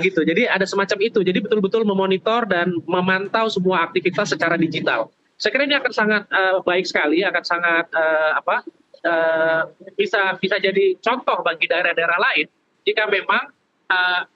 gitu. Jadi ada semacam itu. Jadi betul-betul memonitor dan memantau semua aktivitas secara digital. Saya kira ini akan sangat baik sekali, akan sangat uh, bisa jadi contoh bagi daerah-daerah lain jika memang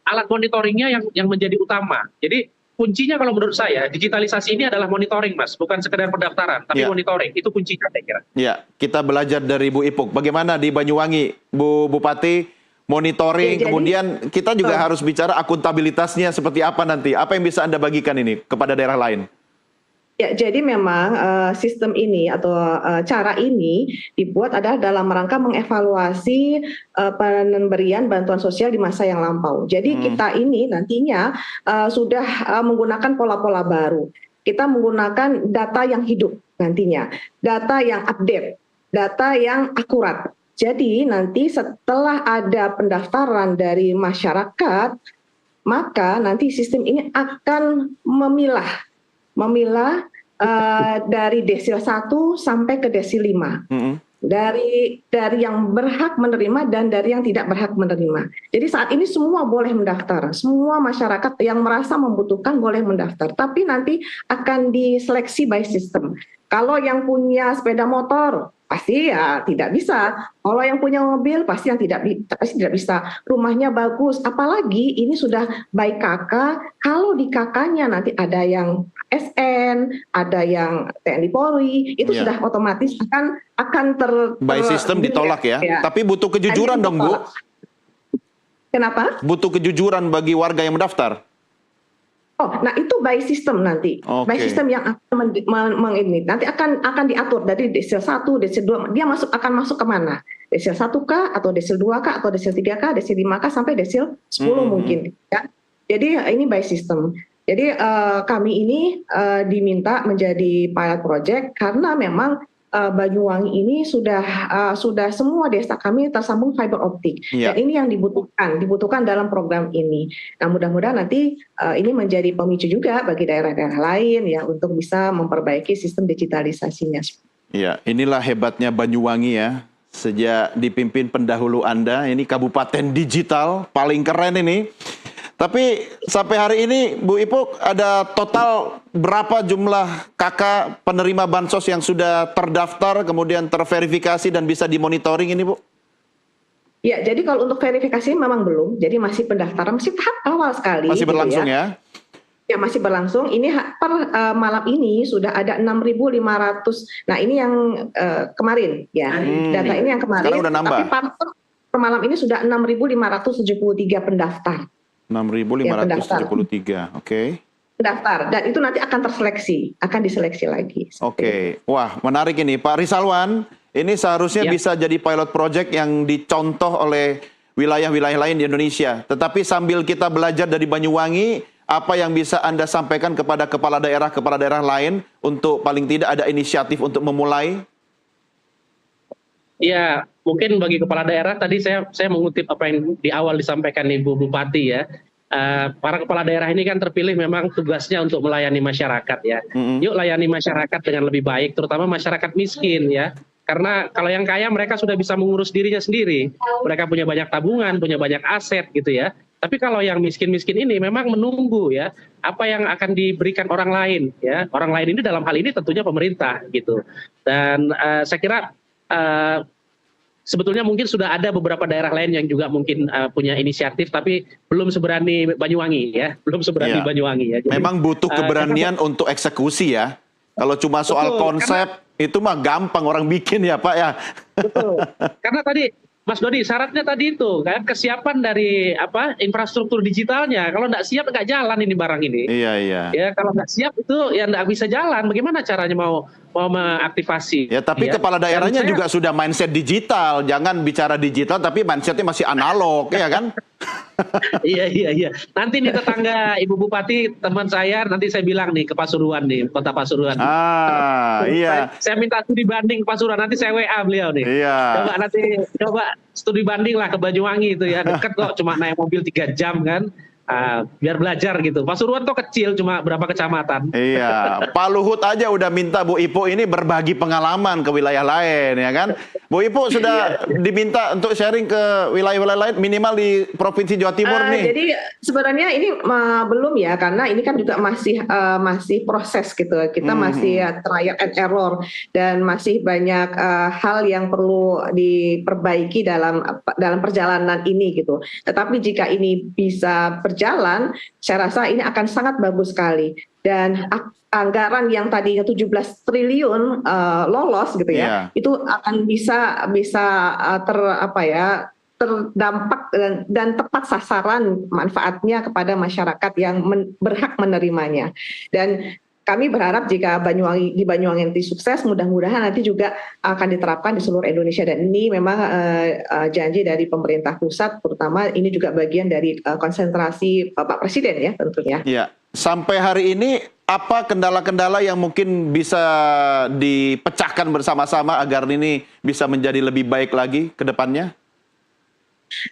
alat monitoringnya yang menjadi utama. Jadi kuncinya kalau menurut saya digitalisasi ini adalah monitoring, Mas, bukan sekedar pendaftaran, tapi monitoring itu kuncinya saya kira. Ya, kita belajar dari Bu Ipuk. Bagaimana di Banyuwangi, Bu Bupati, monitoring, kemudian kita juga harus bicara akuntabilitasnya seperti apa nanti. Apa yang bisa Anda bagikan ini kepada daerah lain? Ya, jadi memang sistem ini atau cara ini dibuat adalah dalam rangka mengevaluasi pemberian bantuan sosial di masa yang lampau. Jadi kita ini nantinya sudah menggunakan pola-pola baru. Kita menggunakan data yang hidup nantinya, data yang update, data yang akurat. Jadi nanti setelah ada pendaftaran dari masyarakat, maka nanti sistem ini akan memilah dari desil 1 sampai ke desil 5. Dari yang berhak menerima dan dari yang tidak berhak menerima. Jadi saat ini semua boleh mendaftar, semua masyarakat yang merasa membutuhkan boleh mendaftar, tapi nanti akan diseleksi by system. Kalau yang punya sepeda motor pasti ya tidak bisa. Kalau yang punya mobil pasti tidak bisa. Rumahnya bagus, apalagi ini sudah by KK. Kalau di KK-nya nanti ada yang SN, ada yang TNI Polri, itu sudah otomatis akan by system ditolak ya. Tapi butuh kejujuran dong, Bu. Kenapa? Butuh kejujuran bagi warga yang mendaftar. Oh, nah itu by system nanti. By system yang akan nanti akan diatur dari desil 1, desil 2, dia akan masuk ke mana? Desil 1K atau desil 2K atau desil 3K, desil 5K sampai desil 10 mungkin ya. Jadi ini by system. Jadi kami ini diminta menjadi pilot project karena memang Banyuwangi ini sudah semua desa kami tersambung fiber optik. Dan ini yang dibutuhkan dalam program ini. Nah, mudah-mudahan nanti ini menjadi pemicu juga bagi daerah-daerah lain ya untuk bisa memperbaiki sistem digitalisasinya. Ya, inilah hebatnya Banyuwangi ya. Sejak dipimpin pendahulu Anda, ini kabupaten digital paling keren ini. Tapi sampai hari ini Bu Ipuk ada total berapa jumlah kakak penerima bansos yang sudah terdaftar, kemudian terverifikasi dan bisa dimonitoring ini Bu? Ya, jadi kalau untuk verifikasi memang belum, jadi masih pendaftaran, masih tahap awal sekali. Masih berlangsung gitu ya? Ya, masih berlangsung. Ini per malam ini sudah ada 6.500. Nah, ini yang kemarin ya, data ini yang kemarin. Sekarang udah nambah. Tapi per malam ini sudah 6.573 pendaftar. 6.573, oke. Pendaftar, dan itu nanti akan diseleksi lagi. Oke, wah menarik ini Pak Rizalwan. Ini seharusnya bisa jadi pilot project yang dicontoh oleh wilayah-wilayah lain di Indonesia. Tetapi sambil kita belajar dari Banyuwangi, apa yang bisa Anda sampaikan kepada kepala daerah lain untuk paling tidak ada inisiatif untuk memulai? Ya, mungkin bagi kepala daerah tadi saya mengutip apa yang di awal disampaikan Ibu Bupati ya. Para kepala daerah ini kan terpilih memang tugasnya untuk melayani masyarakat ya. Yuk layani masyarakat dengan lebih baik, terutama masyarakat miskin ya. Karena kalau yang kaya mereka sudah bisa mengurus dirinya sendiri. Mereka punya banyak tabungan, punya banyak aset gitu ya. Tapi kalau yang miskin-miskin ini memang menunggu ya apa yang akan diberikan orang lain ya. Orang lain ini dalam hal ini tentunya pemerintah gitu. Dan saya kira sebetulnya mungkin sudah ada beberapa daerah lain yang juga mungkin punya inisiatif, tapi belum seberani Banyuwangi ya, belum seberani Banyuwangi ya. Jadi, memang butuh keberanian untuk eksekusi ya. Kalau cuma soal konsep itu mah gampang orang bikin ya Pak ya. Betul. Karena tadi Mas Dodi, syaratnya tadi itu kan kesiapan dari infrastruktur digitalnya. Kalau nggak siap nggak jalan ini barang ini. Iya. Ya kalau nggak siap itu ya nggak bisa jalan. Bagaimana caranya mau mengaktifasi? Ya tapi kepala daerahnya juga sudah mindset digital. Jangan bicara digital tapi mindsetnya masih analog ya kan? Iya. Nanti nih tetangga Ibu Bupati teman saya, nanti saya bilang nih ke Pasuruan nih, Kota Pasuruan. Iya. Saya minta studi banding ke Pasuruan, nanti saya WA beliau nih. Iya. Coba studi banding lah ke Banyuwangi itu ya, deket kok, cuma naik mobil 3 jam kan. biar belajar gitu. Pasuruan tuh kecil, cuma berapa kecamatan. Iya, Pak Luhut aja udah minta Bu Ipuk ini berbagi pengalaman ke wilayah lain, ya kan? Bu Ipuk sudah diminta untuk sharing ke wilayah-wilayah lain, minimal di Provinsi Jawa Timur nih. Jadi sebenarnya ini belum ya, karena ini kan juga masih proses gitu. Kita masih trial and error dan masih banyak hal yang perlu diperbaiki dalam perjalanan ini gitu. Tetapi jika ini bisa berjalan, saya rasa ini akan sangat bagus sekali. Dan anggaran yang tadinya 17 triliun lolos gitu ya, itu akan bisa terdampak dan tepat sasaran manfaatnya kepada masyarakat yang berhak menerimanya. Dan kami berharap jika di Banyuwangi nanti sukses, mudah-mudahan nanti juga akan diterapkan di seluruh Indonesia. Dan ini memang janji dari pemerintah pusat, terutama ini juga bagian dari konsentrasi Bapak Presiden ya tentunya. Iya. Sampai hari ini apa kendala-kendala yang mungkin bisa dipecahkan bersama-sama agar ini bisa menjadi lebih baik lagi ke depannya?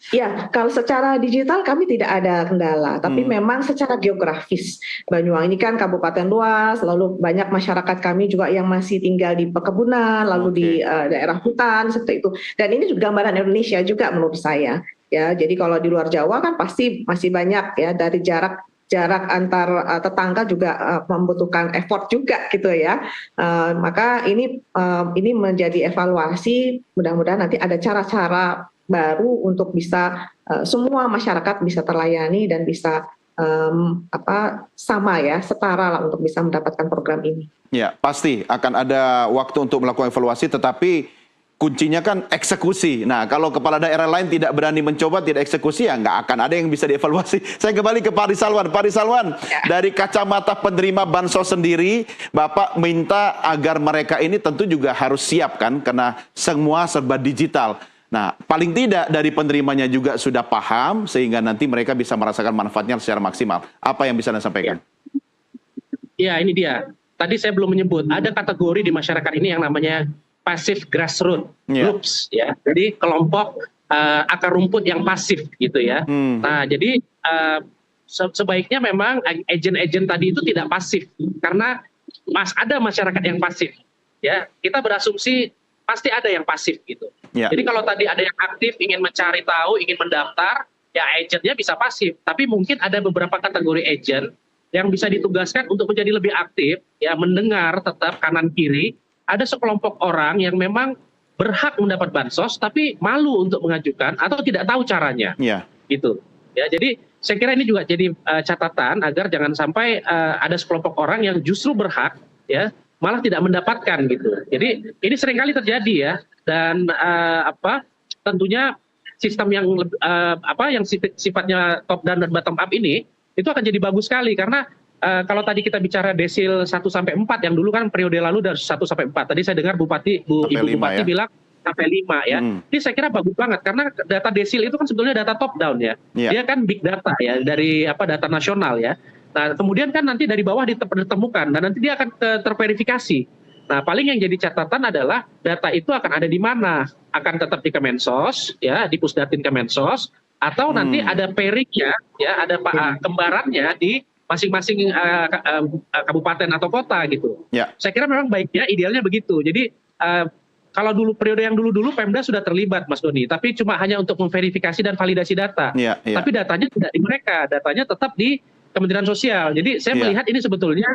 Ya, kalau secara digital kami tidak ada kendala, tapi memang secara geografis Banyuwangi ini kan kabupaten luas, lalu banyak masyarakat kami juga yang masih tinggal di perkebunan, lalu di daerah hutan seperti itu. Dan ini juga gambaran Indonesia juga menurut saya. Ya, jadi kalau di luar Jawa kan pasti masih banyak ya, dari jarak antar tetangga juga membutuhkan effort juga gitu ya. Maka ini menjadi evaluasi, mudah-mudahan nanti ada cara-cara baru untuk bisa semua masyarakat bisa terlayani dan bisa sama ya, setara lah untuk bisa mendapatkan program ini. Ya, pasti akan ada waktu untuk melakukan evaluasi, tetapi kuncinya kan eksekusi. Nah, kalau kepala daerah lain tidak berani mencoba, tidak eksekusi, ya nggak akan ada yang bisa dievaluasi. Saya kembali ke Pak Rizalwan. Pak Rizalwan, dari kacamata penerima bansos sendiri, Bapak minta agar mereka ini tentu juga harus siap kan, karena semua serba digital. Nah, paling tidak dari penerimanya juga sudah paham, sehingga nanti mereka bisa merasakan manfaatnya secara maksimal. Apa yang bisa Anda sampaikan? Ya, ini dia. Tadi saya belum menyebut, ada kategori di masyarakat ini yang namanya passive grassroots groups, ya. Jadi kelompok akar rumput yang pasif gitu ya. Nah, jadi sebaiknya memang agen-agen tadi itu tidak pasif, karena ada masyarakat yang pasif. Ya, kita berasumsi pasti ada yang pasif gitu. Jadi kalau tadi ada yang aktif, ingin mencari tahu, ingin mendaftar, ya agennya bisa pasif. Tapi mungkin ada beberapa kategori agen yang bisa ditugaskan untuk menjadi lebih aktif, ya mendengar tetap kanan kiri. Ada sekelompok orang yang memang berhak mendapat bansos, tapi malu untuk mengajukan atau tidak tahu caranya. Gitu. Ya, jadi saya kira ini juga jadi catatan agar jangan sampai ada sekelompok orang yang justru berhak, ya malah tidak mendapatkan gitu. Jadi ini seringkali terjadi ya, dan tentunya sistem yang sifatnya top down dan bottom up ini itu akan jadi bagus sekali, karena kalau tadi kita bicara desil 1 sampai 4 yang dulu kan periode lalu dari 1 sampai 4. Tadi saya dengar Ibu Bupati ya bilang sampai 5 ya. Ini saya kira bagus banget, karena data desil itu kan sebetulnya data top down ya. Dia kan big data ya, dari data nasional ya. Nah, kemudian kan nanti dari bawah ditemukan dan nanti dia akan terverifikasi. Nah, paling yang jadi catatan adalah data itu akan ada di mana? Akan tetap di Kemensos, ya, di Pusdatin Kemensos, atau nanti ada pairingnya, ya, ada kembarannya di masing-masing kabupaten atau kota gitu. Saya kira memang baiknya, idealnya begitu. Jadi kalau dulu periode yang dulu Pemda sudah terlibat, Mas Doni, tapi cuma hanya untuk memverifikasi dan validasi data. Tapi datanya tidak di mereka, datanya tetap di Kementerian Sosial. Jadi saya melihat ini sebetulnya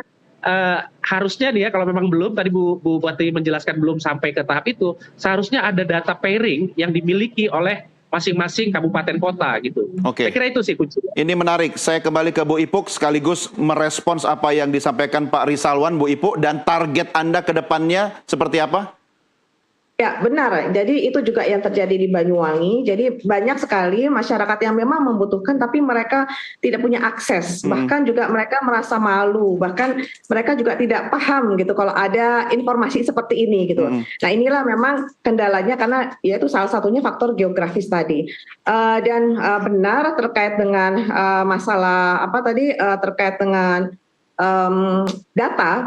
harusnya nih ya, kalau memang belum, tadi Bu Bupati menjelaskan belum sampai ke tahap itu, seharusnya ada data pairing yang dimiliki oleh masing-masing kabupaten kota gitu. Saya kira itu sih kunci. Ini menarik. Saya kembali ke Bu Ipuk sekaligus merespons apa yang disampaikan Pak Rizalwan, Bu Ipuk, dan target Anda ke depannya seperti apa? Ya benar, jadi itu juga yang terjadi di Banyuwangi. Jadi banyak sekali masyarakat yang memang membutuhkan tapi mereka tidak punya akses. Bahkan juga mereka merasa malu, bahkan mereka juga tidak paham gitu kalau ada informasi seperti ini gitu. Nah inilah memang kendalanya, karena ya itu salah satunya faktor geografis tadi. Dan benar terkait dengan masalah terkait dengan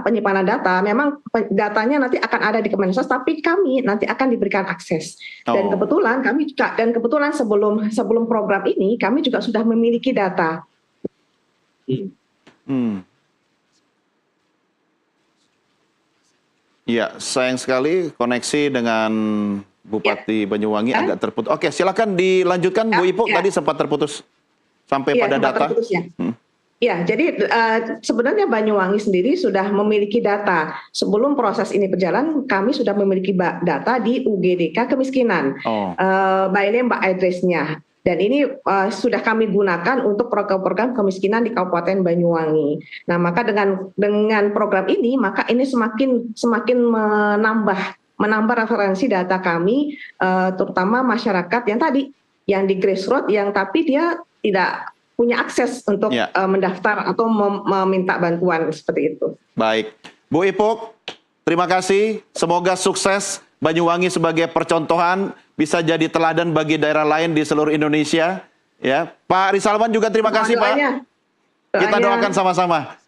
penyimpanan data, memang datanya nanti akan ada di Kemensos, tapi kami nanti akan diberikan akses. Dan kebetulan sebelum program ini kami juga sudah memiliki data Hmm. Ya, sayang sekali koneksi dengan Bupati Banyuwangi agak terputus. Oke, silakan dilanjutkan Bu Ipuk, tadi sempat terputus sampai pada data. Ya, jadi sebenarnya Banyuwangi sendiri sudah memiliki data. Sebelum proses ini berjalan, kami sudah memiliki data di UGDK kemiskinan, by name by address-nya. Dan ini sudah kami gunakan untuk program-program kemiskinan di Kabupaten Banyuwangi. Nah, maka dengan program ini, maka ini semakin menambah referensi data kami, terutama masyarakat yang di grassroots, yang tapi dia tidak punya akses untuk mendaftar atau meminta bantuan seperti itu. Baik, Bu Ipuk, terima kasih. Semoga sukses. Banyuwangi sebagai percontohan bisa jadi teladan bagi daerah lain di seluruh Indonesia. Ya, Pak Rizalwan juga terima kasih, Pak. Kita doakan sama-sama.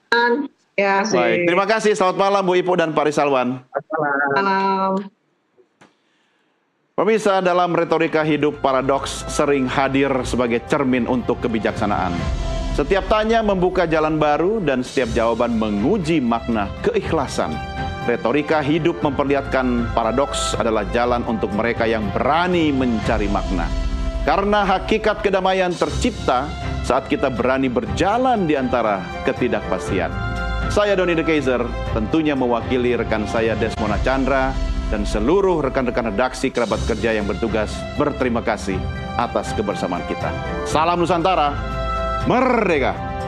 Ya, baik, terima kasih. Selamat malam Bu Ipuk dan Pak Rizalwan. Malam. Pemirsa, dalam retorika hidup, paradoks sering hadir sebagai cermin untuk kebijaksanaan. Setiap tanya membuka jalan baru dan setiap jawaban menguji makna keikhlasan. Retorika hidup memperlihatkan paradoks adalah jalan untuk mereka yang berani mencari makna. Karena hakikat kedamaian tercipta saat kita berani berjalan di antara ketidakpastian. Saya Doni The Kaiser, tentunya mewakili rekan saya Desmona Chandra dan seluruh rekan-rekan redaksi kerabat kerja yang bertugas berterima kasih atas kebersamaan kita. Salam Nusantara, merdeka!